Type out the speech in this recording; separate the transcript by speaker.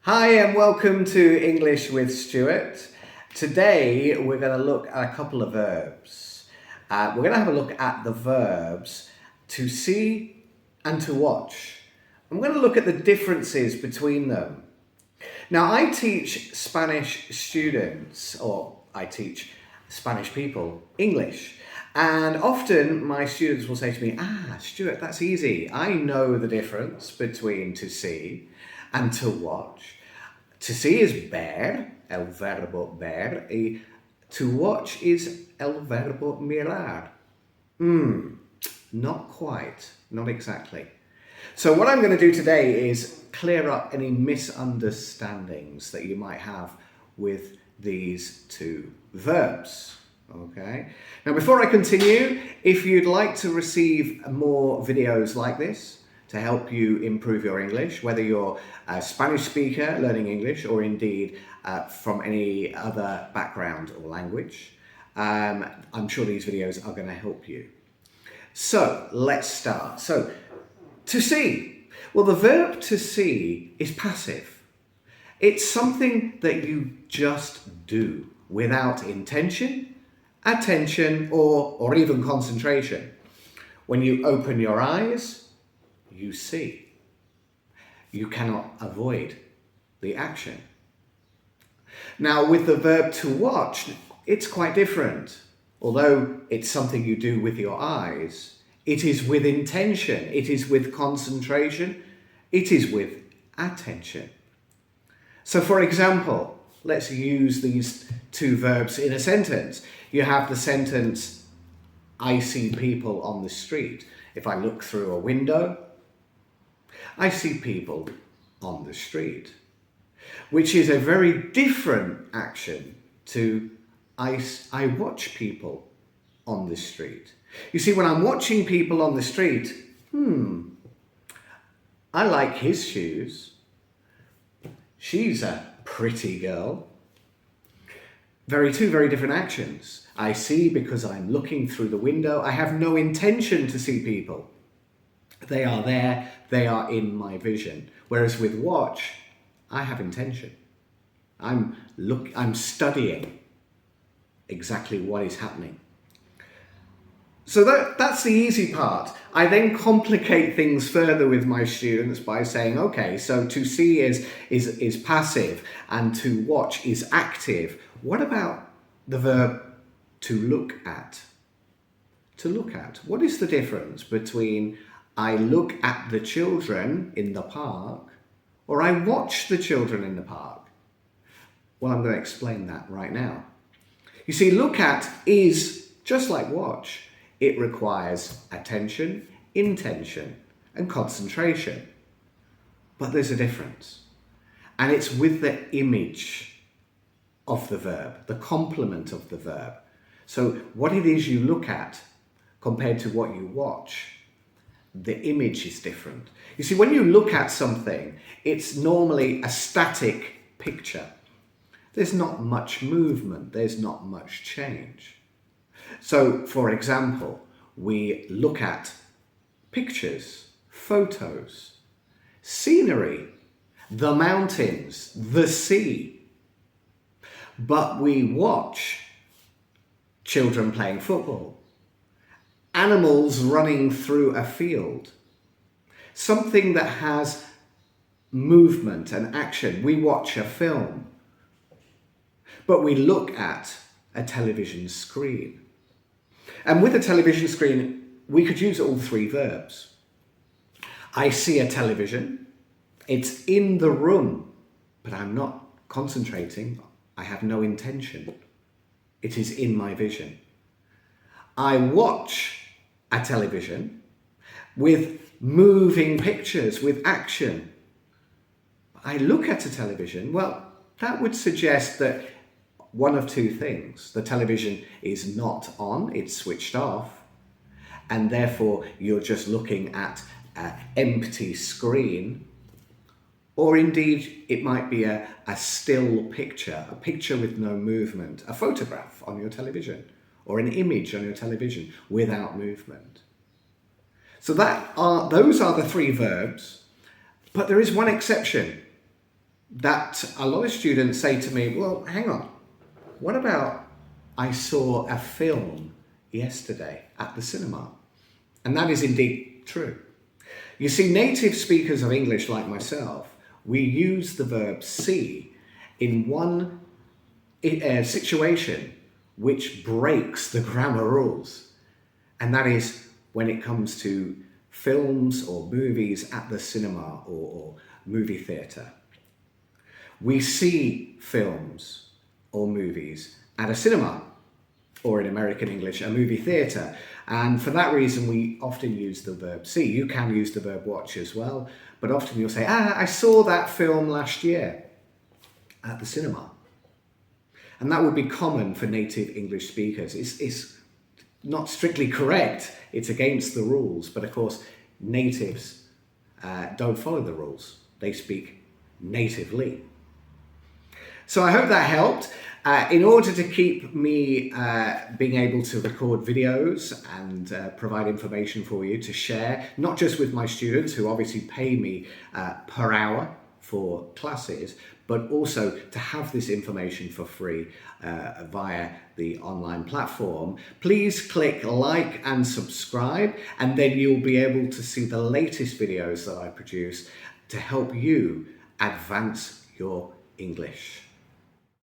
Speaker 1: Hi and welcome to English with Stuart. Today we're going to look at a couple of verbs. We're going to have a look at the verbs to see and to watch. I'm going to look at the differences between them. Now I teach Spanish students, or I teach Spanish people, English. And often my students will say to me, Stuart, that's easy. I know the difference between to see and to watch. To see is ver, el verbo ver, y to watch is el verbo mirar. Not quite, not exactly. So what I'm going to do today is clear up any misunderstandings that you might have with these two verbs. Okay. Now, before I continue, if you'd like to receive more videos like this to help you improve your English, whether you're a Spanish speaker learning English or indeed from any other background or language, I'm sure these videos are going to help you. So let's start. So, to see. Well, the verb to see is passive. It's something that you just do without intention, attention, or even concentration. When you open your eyes, you see. You cannot avoid the action. Now, with the verb to watch, it's quite different. Although it's something you do with your eyes, it is with intention, it is with concentration, it is with attention. So, for example, let's use these two verbs in a sentence. You have the sentence, I see people on the street. If I look through a window, I see people on the street, which is a very different action to I watch people on the street. You see, when I'm watching people on the street, I like his shoes. She's a pretty girl. Two very different actions. I see because I'm looking through the window. I have no intention to see people. They are there, they are in my vision. Whereas with watch, I have intention. I'm studying exactly what is happening. So that's the easy part. I then complicate things further with my students by saying, okay, so to see is passive and to watch is active. What about the verb to look at? To look at. What is the difference between I look at the children in the park or I watch the children in the park? Well, I'm going to explain that right now. You see, look at is just like watch. It requires attention, intention, and concentration. But there's a difference. And it's with the image of the verb, the complement of the verb. So what it is you look at compared to what you watch, the image is different. You see, when you look at something, it's normally a static picture. There's not much movement, there's not much change. So, for example, we look at pictures, photos, scenery, the mountains, the sea. But we watch children playing football, animals running through a field, something that has movement and action. We watch a film, but we look at a television screen. And with a television screen, we could use all three verbs. I see a television, it's in the room, but I'm not concentrating, I have no intention. It is in my vision. I watch a television with moving pictures, with action. I look at a television, well, that would suggest that one of two things. The television is not on, it's switched off, and therefore you're just looking at an empty screen, or indeed it might be a still picture, a picture with no movement, a photograph on your television, or an image on your television without movement. So those are the three verbs, but there is one exception. that a lot of students say to me, well, hang on, what about I saw a film yesterday at the cinema? And that is indeed true. You see, native speakers of English like myself, we use the verb see in one situation which breaks the grammar rules. And that is when it comes to films or movies at the cinema or movie theatre. We see films or movies at a cinema, or in American English, a movie theatre. And for that reason, we often use the verb see. You can use the verb watch as well, but often you'll say, I saw that film last year at the cinema. And that would be common for native English speakers. It's not strictly correct. It's against the rules. But of course, natives don't follow the rules. They speak natively. So I hope that helped. In order to keep me being able to record videos and provide information for you to share, not just with my students who obviously pay me per hour for classes, but also to have this information for free via the online platform, please click like and subscribe, and then you'll be able to see the latest videos that I produce to help you advance your English.